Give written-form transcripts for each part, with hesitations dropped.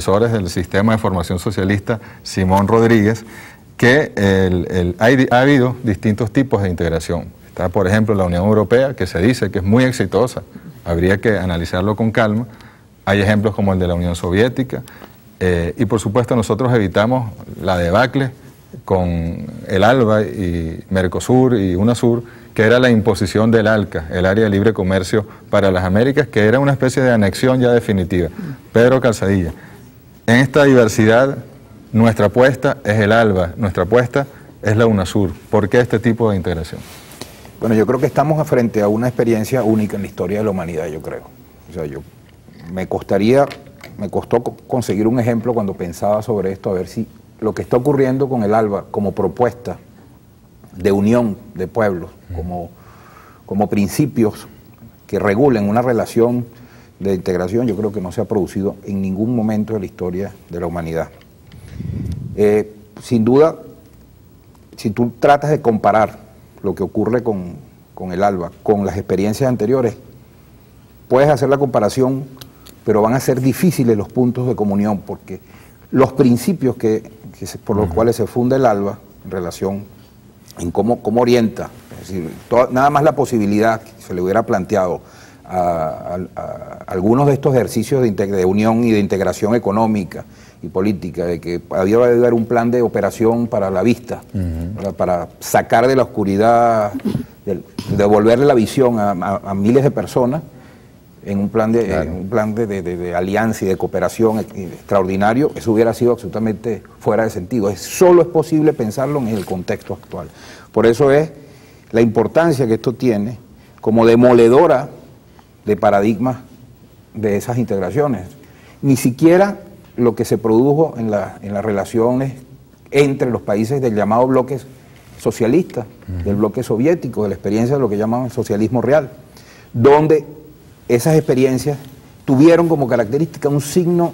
profesores del Sistema de Formación Socialista, Simón Rodríguez, que ha habido distintos tipos de integración. Está, por ejemplo, la Unión Europea, que se dice que es muy exitosa, habría que analizarlo con calma. Hay ejemplos como el de la Unión Soviética, y por supuesto nosotros evitamos la debacle con el ALBA y Mercosur y UNASUR, que era la imposición del ALCA, el Área de Libre Comercio para las Américas, que era una especie de anexión ya definitiva. Pedro Calzadilla, en esta diversidad nuestra apuesta es el ALBA, nuestra apuesta es la UNASUR. ¿Por qué este tipo de integración? Bueno, yo creo que estamos frente a una experiencia única en la historia de la humanidad, yo creo. O sea, me costó conseguir un ejemplo cuando pensaba sobre esto, a ver si lo que está ocurriendo con el ALBA como propuesta de unión de pueblos, como principios que regulen una relación de integración, yo creo que no se ha producido en ningún momento de la historia de la humanidad. Sin duda, si tú tratas de comparar lo que ocurre con el ALBA con las experiencias anteriores, puedes hacer la comparación, pero van a ser difíciles los puntos de comunión, porque los principios por los cuales se funda el ALBA en relación en cómo orienta, es decir, nada más la posibilidad que se le hubiera planteado a algunos de estos ejercicios de unión y de integración económica y política, de que había de haber un plan de operación para la vista, para sacar de la oscuridad, devolverle la visión a miles de personas, en un plan de alianza y de cooperación extraordinario. Eso hubiera sido absolutamente fuera de sentido. Solo es posible pensarlo en el contexto actual. Por eso es la importancia que esto tiene como demoledora de paradigmas de esas integraciones. Ni siquiera lo que se produjo en las relaciones entre los países del llamado bloque socialista, del bloque soviético, de la experiencia de lo que llaman socialismo real, donde esas experiencias tuvieron como característica un signo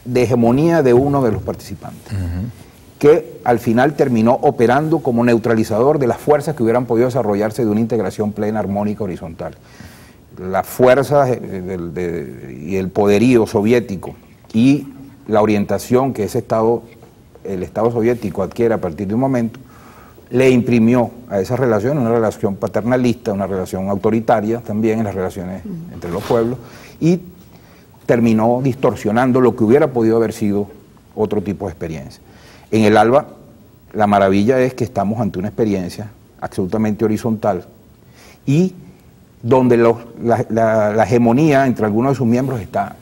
de hegemonía de uno de los participantes, que al final terminó operando como neutralizador de las fuerzas que hubieran podido desarrollarse de una integración plena, armónica, horizontal. Las fuerzas y el poderío soviético y la orientación que el Estado soviético adquiere a partir de un momento, le imprimió a esa relación una relación paternalista, una relación autoritaria también en las relaciones entre los pueblos, y terminó distorsionando lo que hubiera podido haber sido otro tipo de experiencia. En el ALBA, la maravilla es que estamos ante una experiencia absolutamente horizontal y donde la hegemonía entre algunos de sus miembros está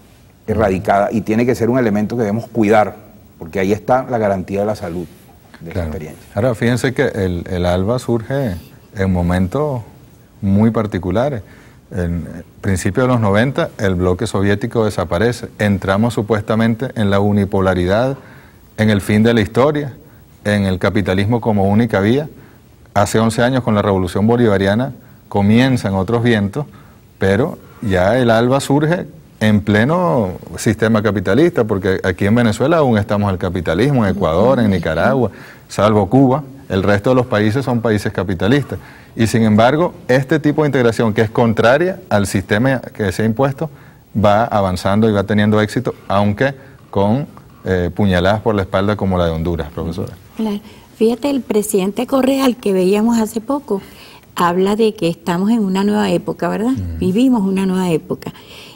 erradicada, y tiene que ser un elemento que debemos cuidar, porque ahí está la garantía de la salud de la experiencia. Ahora, fíjense que el ALBA surge en momentos muy particulares. En principios de los 90, el bloque soviético desaparece. Entramos supuestamente en la unipolaridad, en el fin de la historia, en el capitalismo como única vía. Hace 11 años, con la Revolución Bolivariana, comienzan otros vientos, pero ya el ALBA surge en pleno sistema capitalista, porque aquí en Venezuela aún estamos al capitalismo, en Ecuador, en Nicaragua, salvo Cuba, el resto de los países son países capitalistas. Y sin embargo, este tipo de integración, que es contraria al sistema que se ha impuesto, va avanzando y va teniendo éxito, aunque con puñaladas por la espalda como la de Honduras, profesora. Claro. Fíjate, el presidente Correa, al que veíamos hace poco, habla de que estamos en una nueva época, ¿verdad? Vivimos una nueva época.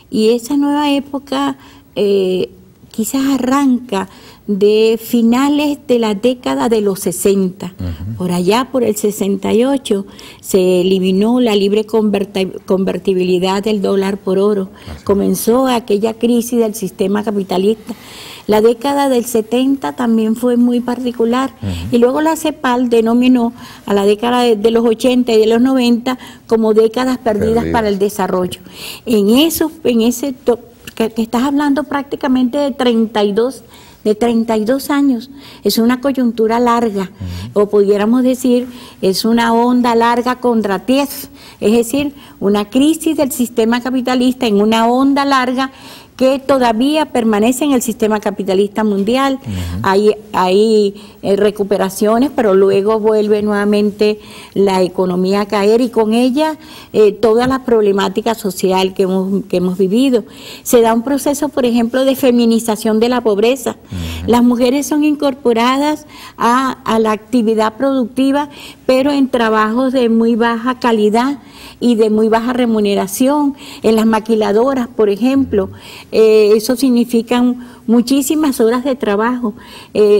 Y esa nueva época quizás arranca de finales de la década de los 60. Por allá, por el 68, se eliminó la libre convertibilidad del dólar por oro. Comenzó aquella crisis del sistema capitalista. La década del 70 también fue muy particular. Y luego la CEPAL denominó a la década de los 80 y de los 90 como décadas perdidas para el desarrollo. En ese que estás hablando prácticamente de 32 años, es una coyuntura larga, o pudiéramos decir, es una onda larga contra Tief, es decir, una crisis del sistema capitalista en una onda larga que todavía permanece en el sistema capitalista mundial. Hay recuperaciones, pero luego vuelve nuevamente la economía a caer y con ella toda la problemática social que hemos vivido. Se da un proceso, por ejemplo, de feminización de la pobreza. Las mujeres son incorporadas a la actividad productiva, pero en trabajos de muy baja calidad y de muy baja remuneración, en las maquiladoras, por ejemplo. Eso significan muchísimas horas de trabajo.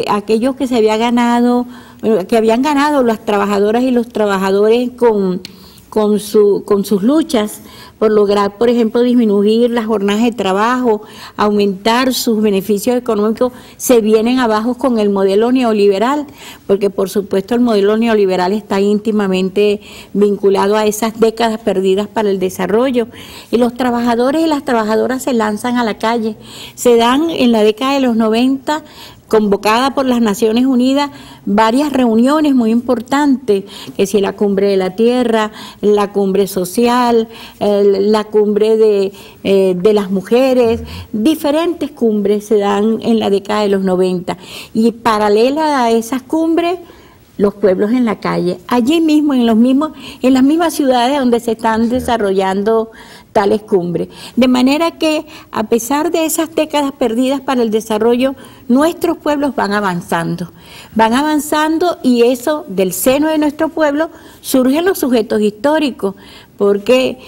Aquellos que habían ganado las trabajadoras y los trabajadores con sus luchas por lograr, por ejemplo, disminuir las jornadas de trabajo, aumentar sus beneficios económicos, se vienen abajo con el modelo neoliberal, porque por supuesto el modelo neoliberal está íntimamente vinculado a esas décadas perdidas para el desarrollo, y los trabajadores y las trabajadoras se lanzan a la calle. Se dan en la década de los 90, convocada por las Naciones Unidas, varias reuniones muy importantes, que si la Cumbre de la Tierra, la Cumbre Social, la Cumbre de las Mujeres, diferentes cumbres se dan en la década de los 90. Y paralela a esas cumbres, los pueblos en la calle, allí mismo, en las mismas ciudades donde se están desarrollando tales cumbres. De manera que, a pesar de esas décadas perdidas para el desarrollo, nuestros pueblos van avanzando y eso, del seno de nuestro pueblo, surgen los sujetos históricos, porque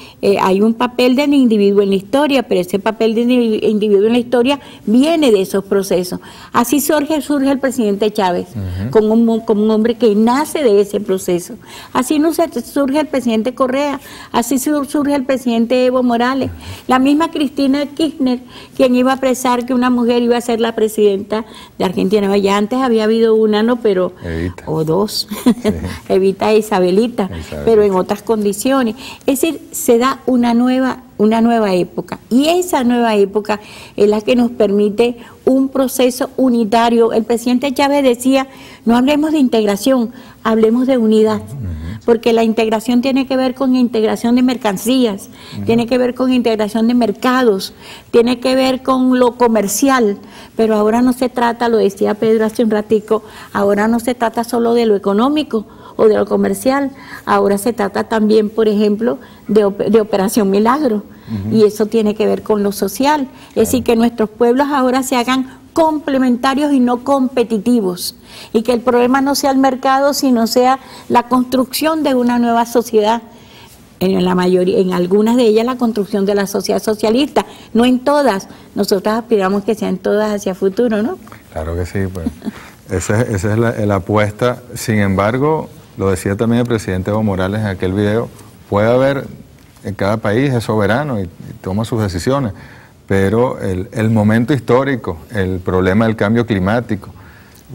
hay un papel del individuo en la historia, pero ese papel del individuo en la historia viene de esos procesos. Así surge el presidente Chávez, como un hombre que nace de ese proceso. Así surge el presidente Correa, así surge el presidente Evo Morales. La misma Cristina Kirchner, quien iba a pensar que una mujer iba a ser la presidenta de Argentina. Ya antes había habido una, ¿no? Pero, Evita. O dos, sí. Evita e Isabelita, pero en otras condiciones. Es decir, se da una nueva época, y esa nueva época es la que nos permite un proceso unitario. El presidente Chávez decía, no hablemos de integración, hablemos de unidad, porque la integración tiene que ver con integración de mercancías, tiene que ver con integración de mercados, tiene que ver con lo comercial, pero ahora no se trata, lo decía Pedro hace un ratico, ahora no se trata solo de lo económico o de lo comercial, ahora se trata también, por ejemplo, de Operación Milagro, y eso tiene que ver con lo social, es decir, que nuestros pueblos ahora se hagan complementarios y no competitivos, y que el problema no sea el mercado, sino sea la construcción de una nueva sociedad. En la mayoría, en algunas de ellas, la construcción de la sociedad socialista, no en todas. Nosotros aspiramos que sean todas hacia futuro, ¿no? Claro que sí, pues. Esa es la apuesta. Sin embargo, lo decía también el presidente Evo Morales en aquel video, puede haber, en cada país es soberano y toma sus decisiones, pero el momento histórico, el problema del cambio climático,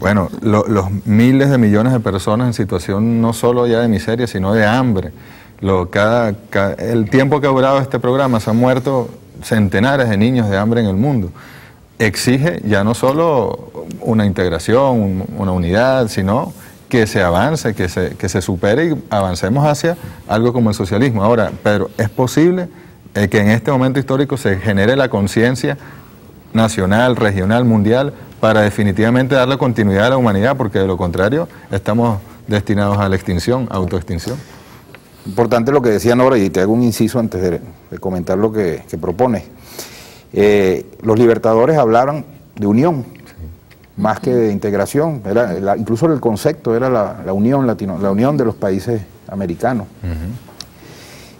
bueno, los miles de millones de personas en situación no solo ya de miseria, sino de hambre. El tiempo que ha durado este programa se han muerto centenares de niños de hambre en el mundo. Exige ya no solo una integración, una unidad, sino que se avance, que se supere y avancemos hacia algo como el socialismo. Ahora, Pedro, ¿es posible que en este momento histórico se genere la conciencia nacional, regional, mundial, para definitivamente darle continuidad a la humanidad? Porque de lo contrario estamos destinados a la extinción, autoextinción. Importante lo que decía Nora, y te hago un inciso antes de comentar lo que propone. Los libertadores hablaban de unión, más que de integración. Incluso el concepto era la unión la unión de los países americanos.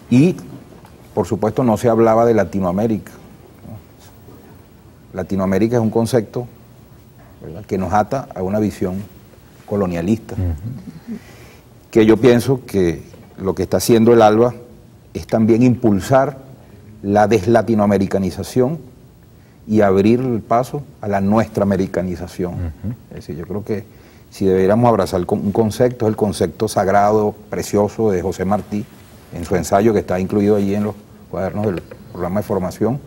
Y, por supuesto, no se hablaba de Latinoamérica. Latinoamérica es un concepto, ¿verdad?, que nos ata a una visión colonialista, que yo pienso que lo que está haciendo el ALBA es también impulsar la deslatinoamericanización y abrir el paso a la nuestra americanización. Es decir, yo creo que si deberíamos abrazar un concepto, es el concepto sagrado, precioso de José Martí, en su ensayo que está incluido allí en los cuadernos del programa de formación,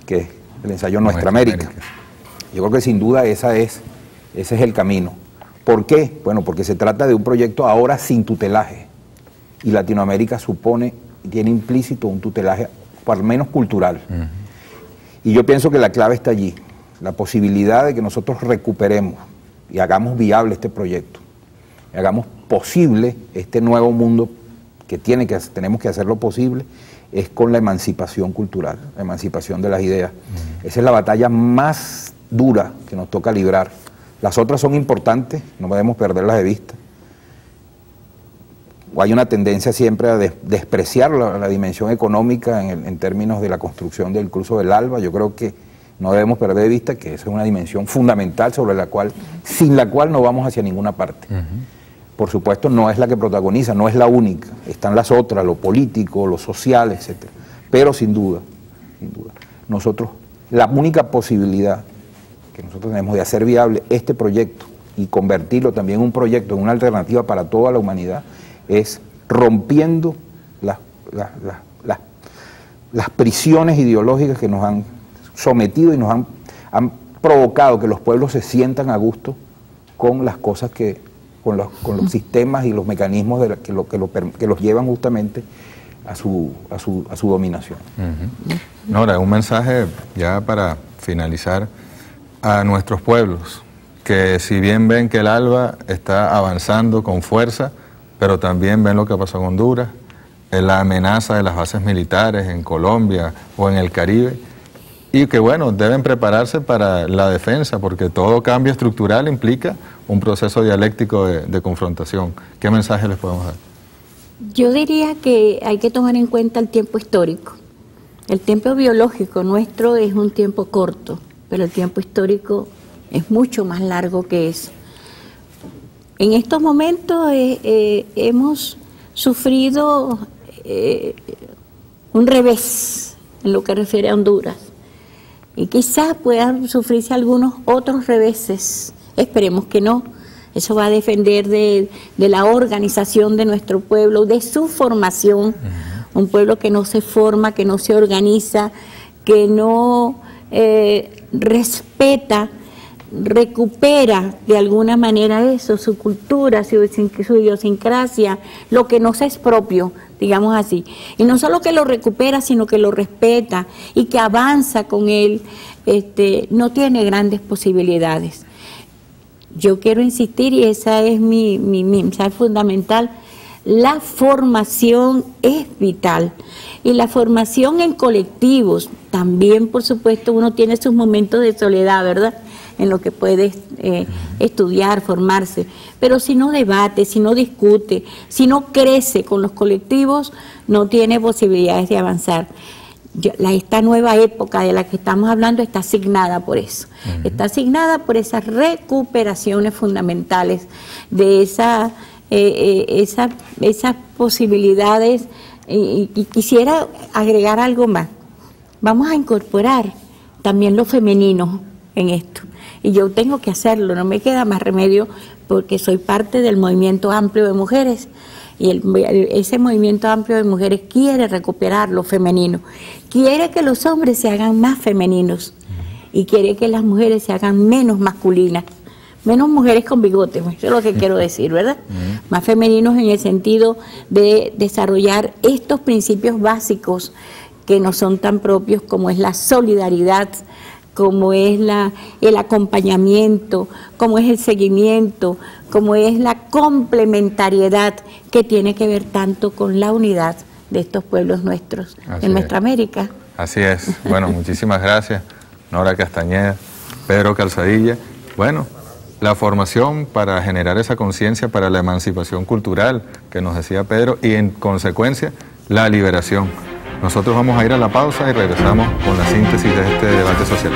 que es el ensayo Nuestra América. Yo creo que sin duda ese es el camino. ¿Por qué? Bueno, porque se trata de un proyecto ahora sin tutelaje, y Latinoamérica tiene implícito un tutelaje, al menos cultural. Y yo pienso que la clave está allí, la posibilidad de que nosotros recuperemos y hagamos viable este proyecto, y hagamos posible este nuevo mundo que tenemos que hacerlo posible, es con la emancipación cultural, la emancipación de las ideas. Esa es la batalla más dura que nos toca librar. Las otras son importantes, no podemos perderlas de vista. O hay una tendencia siempre a despreciar la dimensión económica en términos de la construcción del cruce del Alba. Yo creo que no debemos perder de vista que esa es una dimensión fundamental sin la cual no vamos hacia ninguna parte. Por supuesto, no es la que protagoniza, no es la única. Están las otras, lo político, lo social, etc. Pero sin duda, nosotros, la única posibilidad que nosotros tenemos de hacer viable este proyecto y convertirlo también en un proyecto, en una alternativa para toda la humanidad, es rompiendo las prisiones ideológicas que nos han sometido y nos han provocado que los pueblos se sientan a gusto con las cosas con los sistemas y los mecanismos que los llevan justamente a su dominación. Nora, un mensaje ya para finalizar a nuestros pueblos, que si bien ven que el ALBA está avanzando con fuerza, pero también ven lo que pasó en Honduras, la amenaza de las bases militares en Colombia o en el Caribe, y que bueno, deben prepararse para la defensa, porque todo cambio estructural implica un proceso dialéctico de confrontación. ¿Qué mensaje les podemos dar? Yo diría que hay que tomar en cuenta el tiempo histórico. El tiempo biológico nuestro es un tiempo corto, pero el tiempo histórico es mucho más largo que eso. En estos momentos hemos sufrido un revés en lo que refiere a Honduras, y quizás puedan sufrirse algunos otros reveses. Esperemos que no. Eso va a depender de la organización de nuestro pueblo, de su formación. Un pueblo que no se forma, que no se organiza, que no respeta, recupera de alguna manera eso, su cultura, su idiosincrasia, lo que nos es propio, digamos así. Y no solo que lo recupera, sino que lo respeta y que avanza con él, no tiene grandes posibilidades. Yo quiero insistir, y esa es mi mensaje fundamental: la formación es vital, y la formación en colectivos. También, por supuesto, uno tiene sus momentos de soledad, ¿verdad?, en lo que puede estudiar, formarse, pero si no debate, si no discute, si no crece con los colectivos, no tiene posibilidades de avanzar. Esta nueva época de la que estamos hablando está asignada por eso, está asignada por esas recuperaciones fundamentales, de esas posibilidades. Y quisiera agregar algo más. Vamos a incorporar también lo femenino en esto, y yo tengo que hacerlo, no me queda más remedio, porque soy parte del movimiento amplio de mujeres, y ese movimiento amplio de mujeres quiere recuperar lo femenino, quiere que los hombres se hagan más femeninos y quiere que las mujeres se hagan menos masculinas, menos mujeres con bigotes, eso es lo que quiero decir, ¿verdad? Más femeninos en el sentido de desarrollar estos principios básicos que no son tan propios, como es la solidaridad, como es el acompañamiento, como es el seguimiento, como es la complementariedad, que tiene que ver tanto con la unidad de estos pueblos nuestros en nuestra América. Así es. Bueno, muchísimas gracias, Nora Castañeda, Pedro Calzadilla. Bueno, la formación para generar esa conciencia para la emancipación cultural que nos decía Pedro, y en consecuencia la liberación. Nosotros vamos a ir a la pausa y regresamos con la síntesis de este debate social.